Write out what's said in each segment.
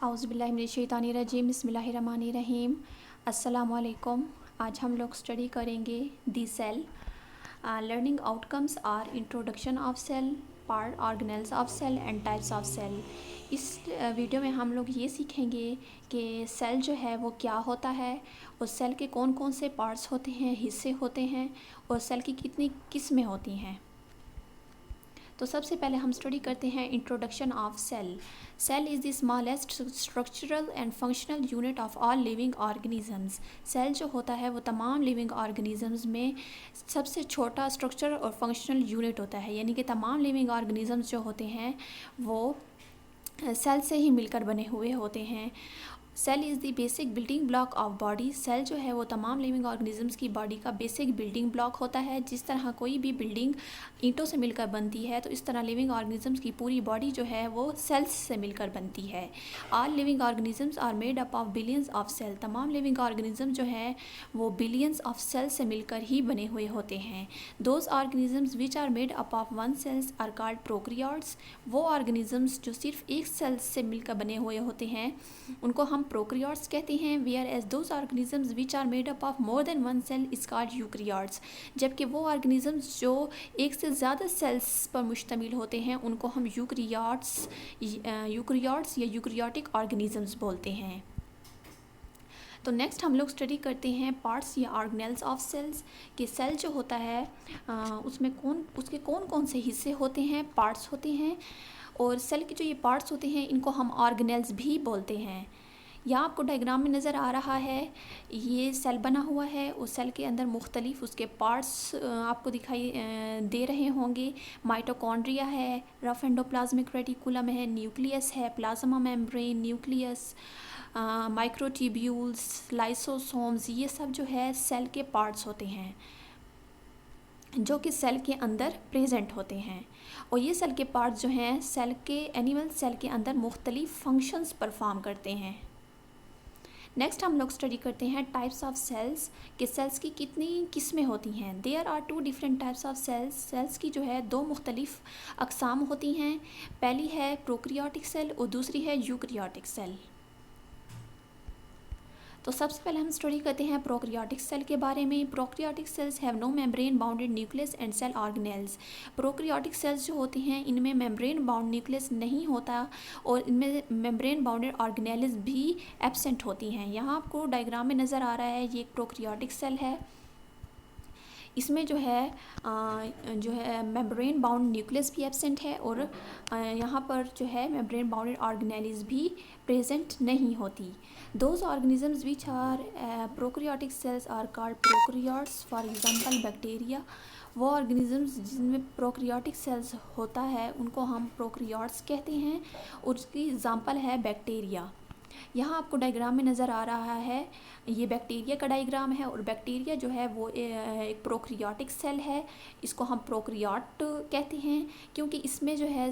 औज़ुबिल्लाहिमिनश्शैतानिर्रजीम बिस्मिल्लाहिर्रहमानिर्रहीम। अस्सलामुअलैकुम। आज हम लोग स्टडी करेंगे the cell, learning outcomes are introduction of cell, part organelles of cell and types of cell. इस वीडियो में हम लोग ये सीखेंगे कि सेल जो है वो क्या होता है और सेल के कौन कौन से पार्ट्स होते हैं, हिस्से होते हैं और सेल की कितनी किस्में होती हैं। तो सबसे पहले हम स्टडी करते हैं introduction of cell. Cell is the smallest structural and functional unit of all living organisms. Cell जो होता है वो तमाम लिविंग ऑर्गेनिजम्स में सबसे छोटा स्ट्रक्चर और फंक्शनल यूनिट होता है, यानी कि तमाम लिविंग ऑर्गेनिजम्स जो होते हैं वो सेल से ही मिलकर बने हुए होते हैं। Cell is the basic building block of body. Cell जो है वो तमाम लिविंग ऑर्गेनिजम्स की बॉडी का बेसिक बिल्डिंग ब्लॉक होता है। जिस तरह कोई भी बिल्डिंग ईंटों से मिलकर बनती है, तो इस तरह लिविंग ऑर्गेनिजम्स की पूरी बॉडी जो है वो सेल्स से मिलकर बनती है। All living organisms are made up of billions of cell. तमाम लिविंग ऑर्गेनिज्म जो है वो बिलियंस ऑफ सेल्स से मिलकर ही बने हुए होते हैं। Those organisms which are made up of one cells are called prokaryotes. वो ऑर्गेनिजम्स जो सिर्फ एक सेल्स से मिलकर बने हुए होते हैं उनको हम प्रोकैरियोट्स कहते हैं। Whereas those organisms which are made up of more than one cell is called eukaryotes. जबकि वो ऑर्गेनिजम्स जो एक से ज़्यादा सेल्स पर मुश्तमिल होते हैं उनको हम यूकैरियोट्स या यूकैरियोटिक ऑर्गेनिजम्स बोलते हैं। तो नेक्स्ट हम लोग स्टडी करते हैं पार्ट्स या ऑर्गेनेल्स ऑफ सेल्स कि सेल जो होता है उसमें उसके कौन कौन से हिस्से होते हैं, पार्ट्स होते हैं। और सेल के जो ये पार्ट्स होते हैं इनको हम ऑर्गेनेल्स भी बोलते हैं। यहाँ आपको डायग्राम में नज़र आ रहा है, ये सेल बना हुआ है और सेल के अंदर मुख्तलिफ उसके पार्ट्स आपको दिखाई दे रहे होंगे। माइटोकॉन्ड्रिया है, रफ एंडोप्लाज्मिक रेटिकुलम है, न्यूक्लियस है, plasma membrane, nucleus, microtubules, lysosomes, ये सब जो है सेल के पार्ट्स होते हैं जो कि सेल के अंदर प्रेजेंट होते हैं। और ये सेल के पार्ट्स जो हैं सेल के एनिमल सेल के अंदर मुख्तलिफ फंक्शंस परफॉर्म करते हैं। नेक्स्ट हम लोग स्टडी करते हैं टाइप्स ऑफ सेल्स कि सेल्स की कितनी किस्में होती हैं। There are two different types of cells. Cells की जो है दो मुख्तलिफ अक़साम होती हैं। पहली है प्रोकैरियोटिक सेल और दूसरी है यूकैरियोटिक सेल। तो सबसे पहले हम स्टडी करते हैं प्रोकैरियोटिक सेल के बारे में। Prokaryotic cells have no membrane bounded nucleus and cell organelles. Prokaryotic cells जो होती हैं इनमें मेम्ब्रेन बाउंड न्यूक्लियस नहीं होता और इनमें मेम्ब्रेन बाउंडेड ऑर्गेनेल्स भी एब्सेंट होती हैं। यहाँ आपको डायग्राम में नज़र आ रहा है, ये एक प्रोकैरियोटिक सेल है। इसमें जो है मेम्ब्रेन बाउंड न्यूक्लियस भी एब्सेंट है और यहाँ पर जो है मेम्ब्रेन बाउंडेड ऑर्गेनेल्स भी प्रेजेंट नहीं होती। Those organisms which are prokaryotic cells are called prokaryotes. For example bacteria. वो ऑर्गेनिजम्स जिनमें प्रोकैरियोटिक सेल्स होता है उनको हम प्रोकैरियोट्स कहते हैं और उसकी एग्जांपल है बैक्टीरिया। यहाँ आपको डायग्राम में नज़र आ रहा है, ये बैक्टीरिया का डायग्राम है और बैक्टीरिया जो है वो एक प्रोकैरियोटिक सेल है। इसको हम प्रोकैरियोट कहते हैं क्योंकि इसमें जो है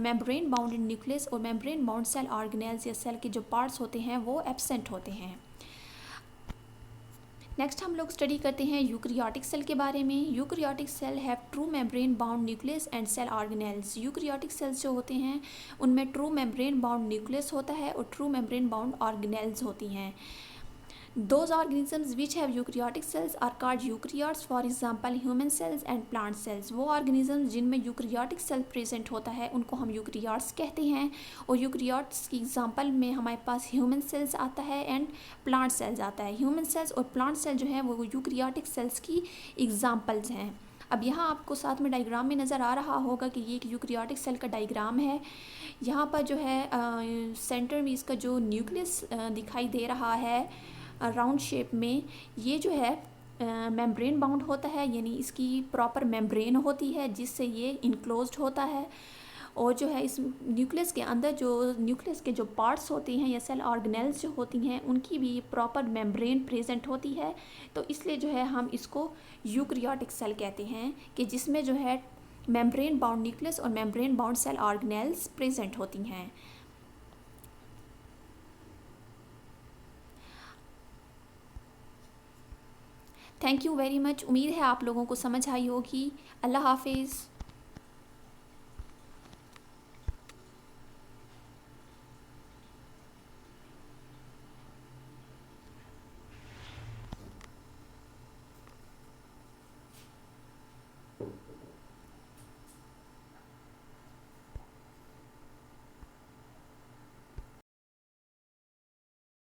मेम्ब्रेन बाउंडेड न्यूक्लियस और मेम्ब्रेन बाउंड सेल ऑर्गेनेल्स या सेल के जो पार्ट्स होते हैं वो एब्सेंट होते हैं। नेक्स्ट हम लोग स्टडी करते हैं यूकैरियोटिक सेल के बारे में। Eukaryotic cell have true membrane bound nucleus and cell organelles. Eukaryotic cells जो होते हैं उनमें ट्रू मेम्ब्रेन बाउंड न्यूक्लियस होता है और ट्रू मेम्ब्रेन बाउंड ऑर्गेनेल्स होती हैं। Those organisms which have eukaryotic cells are called eukaryotes, for example human cells and plant cells। वो organisms जिनमें यूकैरियोटिक सेल प्रेजेंट होता है उनको हम यूकैरियोट्स कहते हैं और यूकैरियोट्स की एग्जांपल में हमारे पास ह्यूमन सेल्स आता है एंड प्लांट सेल्स आता है। ह्यूमन सेल्स और प्लांट सेल जो है वो यूकैरियोटिक सेल्स की एग्जांपल्स हैं। अब यहाँ आपको साथ में डायग्राम में नज़र आ रहा होगा कि ये एक यूकैरियोटिक सेल का डायग्राम है। यहाँ पर जो है सेंटर में इसका जो न्यूक्लियस दिखाई दे रहा है राउंड शेप में, ये जो है मेम्ब्रेन बाउंड होता है, यानी इसकी प्रॉपर मेम्ब्रेन होती है जिससे ये इनक्लोज्ड होता है। और जो है इस न्यूक्लियस के अंदर जो न्यूक्लियस के जो पार्ट्स होती हैं या सेल ऑर्गेनेल्स जो होती हैं उनकी भी प्रॉपर मेम्ब्रेन प्रेजेंट होती है। तो इसलिए जो है हम इसको यूकैरियोटिक सेल कहते हैं कि जिसमें जो है मेम्ब्रेन बाउंड न्यूक्लियस और membrane bound cell organelles present होती हैं। Thank you very much. उम्मीद है आप लोगों को समझ आई होगी। अल्लाह हाफिज़।